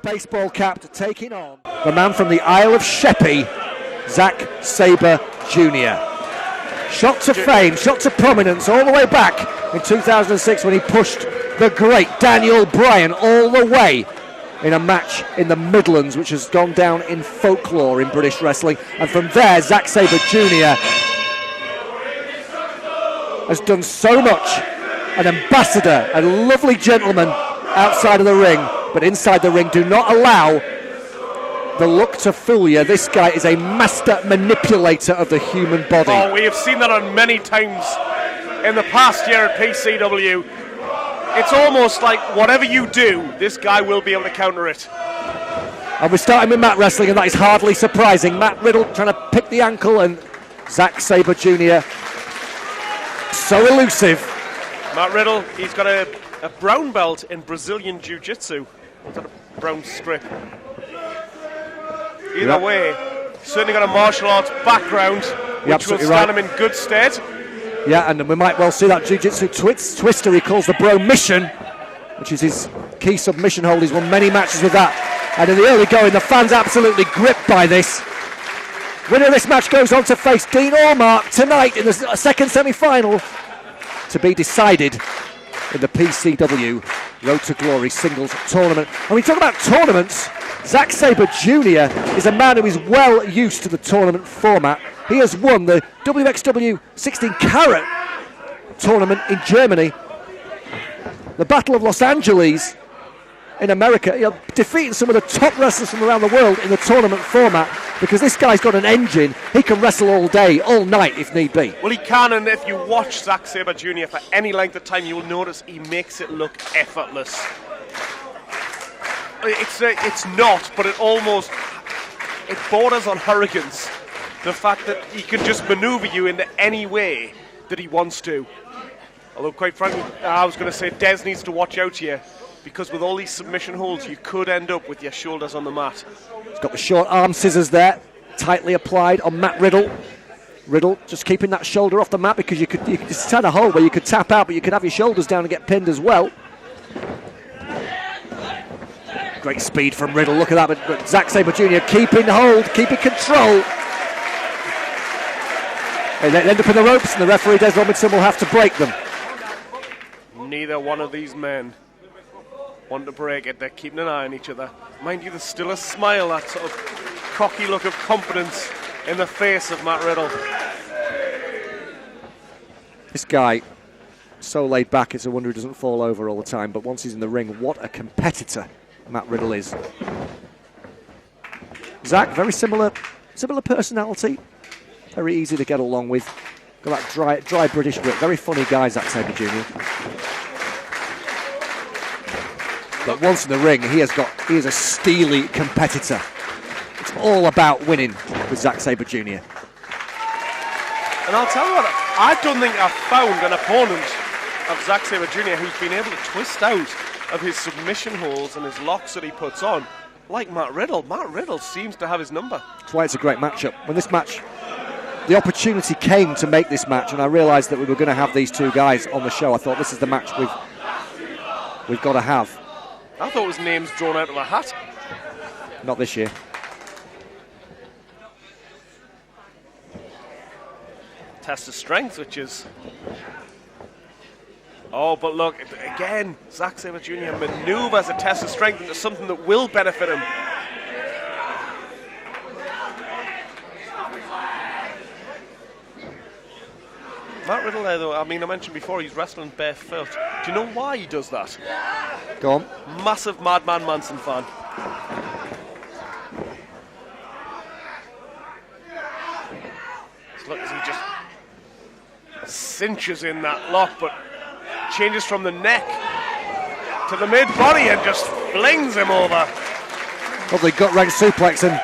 baseball cap, taking on the man from the Isle of Sheppey, Zack Sabre Jr. Shot to fame, shot to prominence all the way back in 2006 when he pushed the great Daniel Bryan all the way in a match in the Midlands, which has gone down in folklore in British wrestling. And from there, Zack Sabre Jr. has done so much. An ambassador, a lovely gentleman outside of the ring, but inside the ring, do not allow the look to fool you. This guy is a master manipulator of the human body. Oh, we have seen that on many times in the past year at PCW. It's almost like whatever you do, this guy will be able to counter it. And we're starting with mat wrestling, and that is hardly surprising. Matt Riddle trying to pick the ankle, and Zack Sabre Jr. so elusive. Matt Riddle, he's got a brown belt in Brazilian Jiu-Jitsu. Is that a brown strip? Either way, certainly got a martial arts background, which will stand him in good stead. Yeah, and we might well see that Jiu-Jitsu twister he calls the Bro Mission, which is his key submission hold. He's won many matches with that. And in the early going, the fans absolutely gripped by this. Winner of this match goes on to face Dean Allmark tonight in the second semi-final, to be decided in the PCW Road to Glory singles tournament. And we talk about tournaments, Zack Sabre Jr. is a man who is well used to the tournament format. He has won the WXW 16 Carat tournament in Germany, the Battle of Los Angeles in America, defeating some of the top wrestlers from around the world in the tournament format, because this guy's got an engine. He can wrestle all day, all night if need be. Well, he can, and if you watch Zack Sabre Jr. for any length of time, you'll notice he makes it look effortless. It's not, but it borders on arrogance. The fact that he can just maneuver you into any way that he wants to. Although, quite frankly, I was going to say Des needs to watch out here, because with all these submission holds, you could end up with your shoulders on the mat. He's got the short arm scissors there, tightly applied on Matt Riddle. Riddle just keeping that shoulder off the mat, because you could just had a hole where you could tap out, but you could have your shoulders down and get pinned as well. Great speed from Riddle, look at that, but Zack Sabre Jr. keeping hold, keeping control. And they end up in the ropes, and the referee, Des Robinson, will have to break them. Neither one of these men want to break it. They're keeping an eye on each other. Mind you, there's still a smile, that sort of cocky look of confidence in the face of Matt Riddle. This guy, so laid back, it's a wonder he doesn't fall over all the time, but once he's in the ring, what a competitor Matt Riddle is. Zack, very similar personality, very easy to get along with. Got that dry British grit, very funny guy, Zack Sabre Jr. But once in the ring, he is a steely competitor. It's all about winning with Zack Sabre Jr. And I'll tell you what, I don't think I've found an opponent of Zack Sabre Jr. who's been able to twist out of his submission holds and his locks that he puts on like Matt Riddle. Matt Riddle seems to have his number. That's why it's a great matchup. When this match, the opportunity came to make this match, and I realised that we were going to have these two guys on the show, I thought this is the match we've got to have. I thought it was names drawn out of a hat. Not this year. Test of strength, which is... Oh, but look, again, Zack Sabre Jr. manoeuvres a test of strength into something that will benefit him. Matt Riddle there, though, I mean, I mentioned before, he's wrestling barefoot. Do you know why he does that? Go on. Massive Madman Manson fan. Look as he just cinches in that lock, but changes from the neck to the mid-body and just flings him over. Lovely gut-wrench suplex, and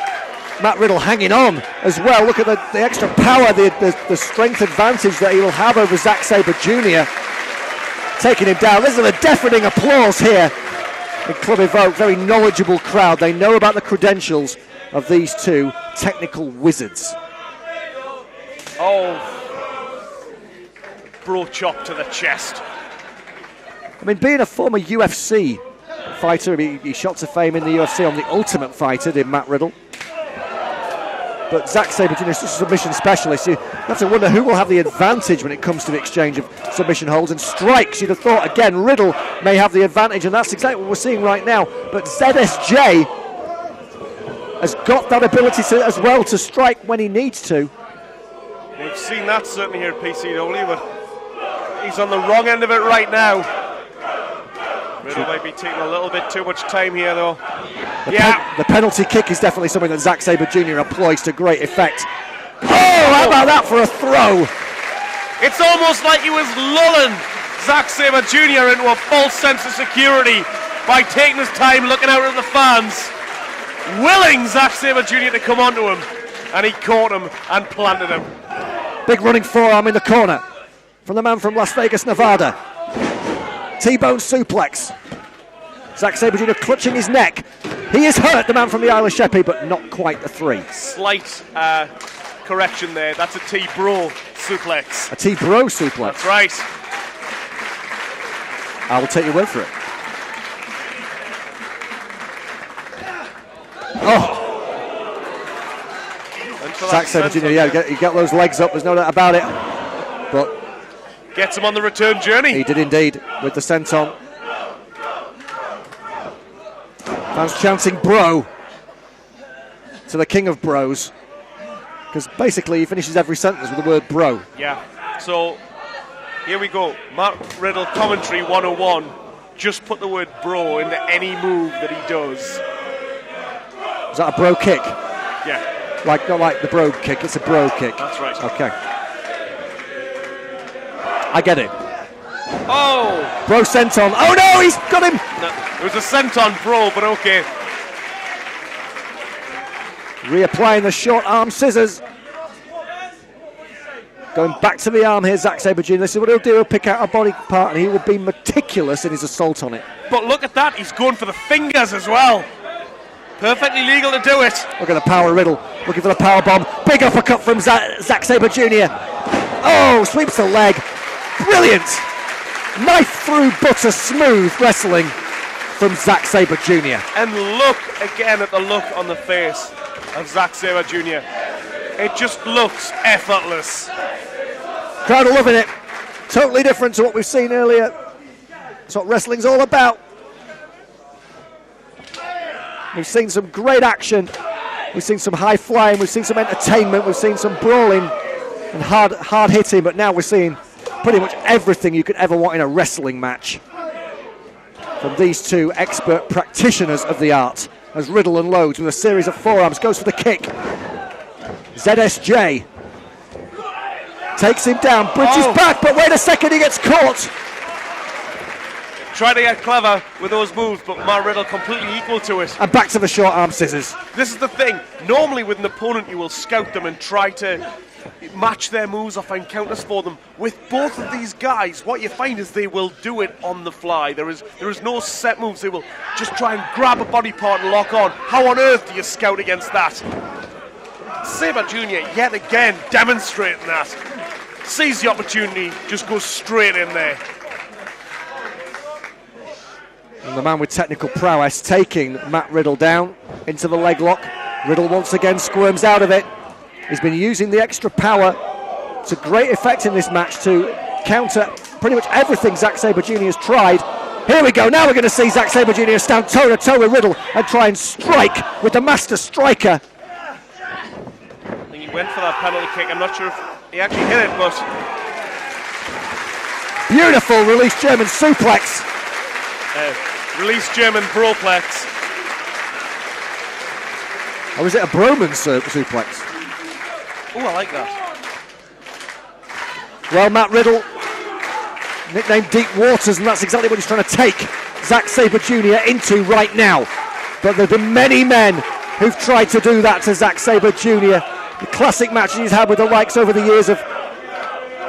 Matt Riddle hanging on as well. Look at the extra power, the strength advantage that he will have over Zack Sabre Jr. Taking him down. This is a deafening applause here in Club Evoke. Very knowledgeable crowd. They know about the credentials of these two technical wizards. Oh, bro chop to the chest. I mean, being a former UFC fighter. He shot to fame in the UFC on The Ultimate Fighter, did Matt Riddle. But Zack Sabre Jr. is such a submission specialist. You have to wonder who will have the advantage when it comes to the exchange of submission holds and strikes. You'd have thought, again, Riddle may have the advantage, and that's exactly what we're seeing right now. But ZSJ has got that ability to, as well, to strike when he needs to. We've seen that certainly here at PCW, but he's on the wrong end of it right now. Riddle might be taking a little bit too much time here, though. The penalty kick is definitely something that Zack Sabre Jr. employs to great effect. Oh, how about that for a throw? It's almost like he was lulling Zack Sabre Jr. into a false sense of security by taking his time, looking out at the fans, willing Zack Sabre Jr. to come onto him, and he caught him and planted him. Big running forearm in the corner from the man from Las Vegas, Nevada. T-bone suplex. Zack Sabre Jr. clutching his neck. He is hurt, the man from the Isle of Sheppey, but not quite the 3. Slight correction there. That's a T-bro suplex. A T-bro suplex? That's right. I will take your word for it. Oh. Zack Sabre Jr., yeah, you get those legs up, there's no doubt about it. But gets him on the return journey. He did indeed, with the senton. Fans chanting bro to the king of bros, because basically he finishes every sentence with the word bro. Yeah, so here we go. Matt Riddle commentary 101. Just put the word bro into any move that he does. Is that a bro kick? Yeah. Not like the bro kick, it's a bro kick. That's right. Okay. I get it. Oh! Bro senton. Oh no, he's got him! No, it was a senton bro, but okay. Reapplying the short arm scissors. Going back to the arm here, Zack Sabre Jr. This is what he'll do, he'll pick out a body part and he will be meticulous in his assault on it. But look at that, he's going for the fingers as well. Perfectly legal to do it. Look at the power Riddle, looking for the power bomb. Big uppercut from Zack Sabre Jr. Oh, sweeps the leg. Brilliant. Knife through butter smooth wrestling from Zack Sabre Jr. And look again at the look on the face of Zack Sabre Jr. It just looks effortless. Crowd are loving it. Totally different to what we've seen earlier. That's what wrestling's all about. We've seen some great action. We've seen some high flying. We've seen some entertainment. We've seen some brawling and hard hitting. But now we're seeing pretty much everything you could ever want in a wrestling match from these two expert practitioners of the art. As Riddle unloads with a series of forearms, goes for the kick. ZSJ takes him down, bridges back, but wait a second, he gets caught. Try to get clever with those moves, but Matt Riddle completely equal to it. And back to the short arm scissors. This is the thing. Normally with an opponent you will scout them and try to match their moves or find counters for them. With both of these guys, what you find is they will do it on the fly. There is no set moves. They will just try and grab a body part and lock on. How on earth do you scout against that? Sabre Jr. yet again demonstrating that. Sees the opportunity, just goes straight in there. And the man with technical prowess taking Matt Riddle down into the leg lock. Riddle once again squirms out of it. He's been using the extra power to great effect in this match to counter pretty much everything Zack Sabre Jr. has tried. Here we go, now we're going to see Zack Sabre Jr. stand toe-to-toe with Riddle and try and strike with the master striker. I think he went for that penalty kick. I'm not sure if he actually hit it, but... Beautiful release German suplex. Release German broplex. Or is it a Broman suplex? Oh, I like that. Well, Matt Riddle, nicknamed Deep Waters, and that's exactly what he's trying to take Zack Sabre Jr. into right now. But there have been many men who've tried to do that to Zack Sabre Jr. The classic matches he's had with the likes over the years of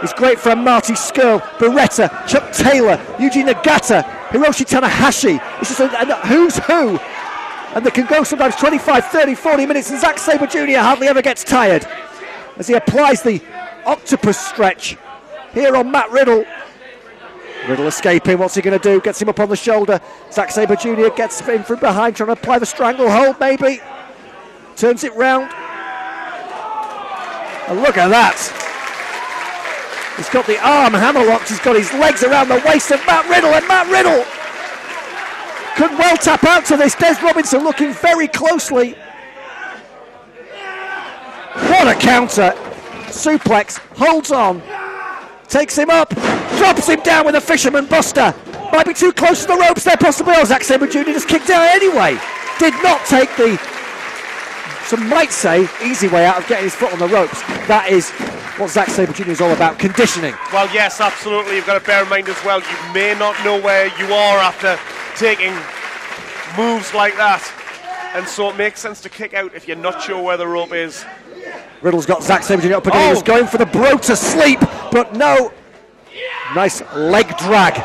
his great friend Marty Skrull, Beretta, Chuck Taylor, Yuji Nagata, Hiroshi Tanahashi. It's just a who's who. And they can go sometimes 25, 30, 40 minutes, and Zack Sabre Jr. hardly ever gets tired as he applies the octopus stretch here on Matt Riddle. Riddle escaping, what's he going to do? Gets him up on the shoulder. Zack Sabre Jr. gets in from behind, trying to apply the stranglehold maybe. Turns it round. And look at that. He's got the arm hammerlocked, he's got his legs around the waist of Matt Riddle, and Matt Riddle could well tap out to this. Des Robinson looking very closely. What a counter. Suplex, holds on, takes him up, drops him down with a fisherman buster. Might be too close to the ropes there possibly. Oh, Zack Sabre Jr. just kicked out anyway. Did not take the, some might say, easy way out of getting his foot on the ropes. That is what Zack Sabre Jr. is all about, conditioning. Well, yes, absolutely. You've got to bear in mind as well, you may not know where you are after taking moves like that. And so it makes sense to kick out if you're not sure where the rope is. Riddle's got Zack Sabre Jr. up again. He was going for the bro to sleep, but no. Nice leg drag.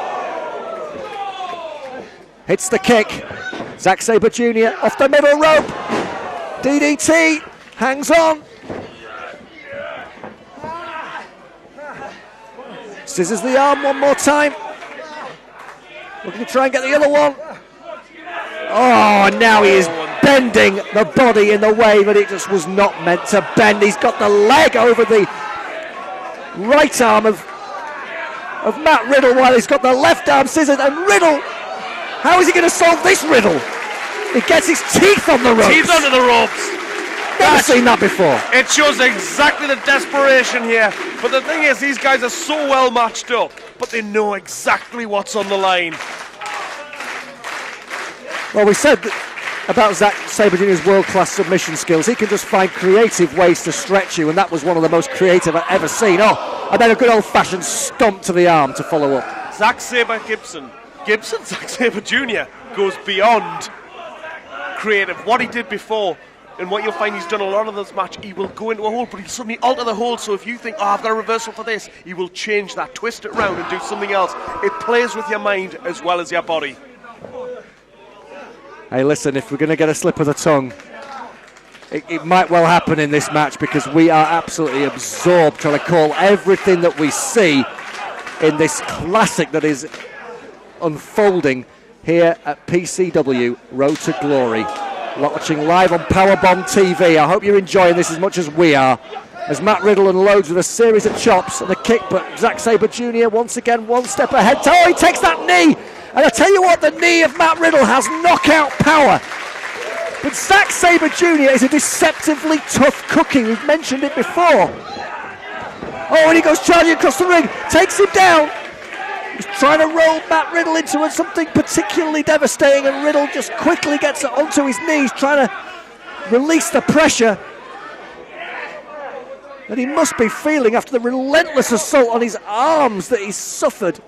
Hits the kick. Zack Sabre Jr. off the middle rope. DDT. Hangs on. Scissors the arm one more time. Looking to try and get the other one. Oh, and now he is bending the body in the way that it just was not meant to bend. He's got the leg over the right arm of Matt Riddle while he's got the left arm scissored. And Riddle, how is he going to solve this riddle? He gets his teeth on the ropes. Teeth under the ropes. Never seen that before. It shows exactly the desperation here. But the thing is, these guys are so well matched up, but they know exactly what's on the line. Well, we said about Zack Sabre Jr.'s world-class submission skills. He can just find creative ways to stretch you, and that was one of the most creative I've ever seen. Oh, and then a good old-fashioned stomp to the arm to follow up. Zack Sabre Zack Sabre Jr. goes beyond creative. What he did before, and what you'll find he's done a lot of this match, he will go into a hold, but he'll suddenly alter the hold. So if you think, oh, I've got a reversal for this, he will change that, twist it around and do something else. It plays with your mind as well as your body. Hey, listen, if we're going to get a slip of the tongue, it might well happen in this match, because we are absolutely absorbed trying to call everything that we see in this classic that is unfolding here at PCW Road to Glory. Watching live on Powerbomb TV. I hope you're enjoying this as much as we are, as Matt Riddle unloads with a series of chops and a kick, but Zack Sabre Jr. once again one step ahead. Oh, he takes that knee! And I tell you what, the knee of Matt Riddle has knockout power. But Zack Sabre Jr. is a deceptively tough cookie. We've mentioned it before. Oh, and he goes charging across the ring, takes him down. He's trying to roll Matt Riddle into something particularly devastating, and Riddle just quickly gets onto his knees, trying to release the pressure that he must be feeling after the relentless assault on his arms that he's suffered,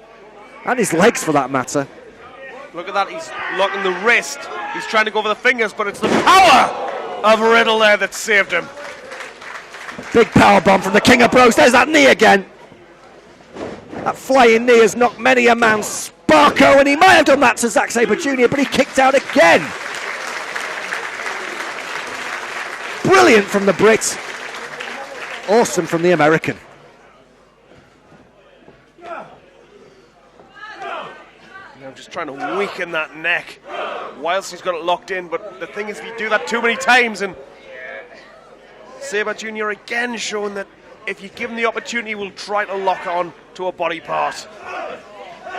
and his legs for that matter. Look at that, he's locking the wrist. He's trying to go for the fingers, but it's the power of Riddle there that saved him. Big power bomb from the King of Bros. There's that knee again. That flying knee has knocked many a man sparko, and he might have done that to Zack Sabre Jr., but he kicked out again. Brilliant from the Brit. Awesome from the American. Now just trying to weaken that neck whilst he's got it locked in, but the thing is, if you do that too many times, and Sabre Jr. again showing that if you give him the opportunity, he will try to lock on to a body part.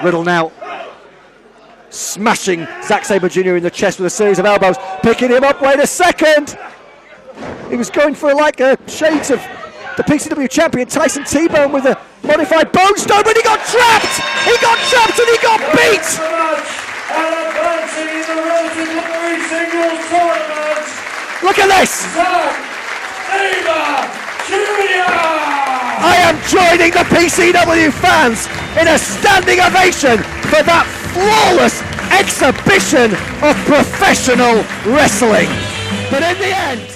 Riddle now smashing Zack Sabre Jr. in the chest with a series of elbows, picking him up. Wait a second. He was going for like a shades of the PCW champion Tyson T-Bone with a modified bone stone, but he got trapped! He got trapped and he got beat! Look at this! I am joining the PCW fans in a standing ovation for that flawless exhibition of professional wrestling. But in the end,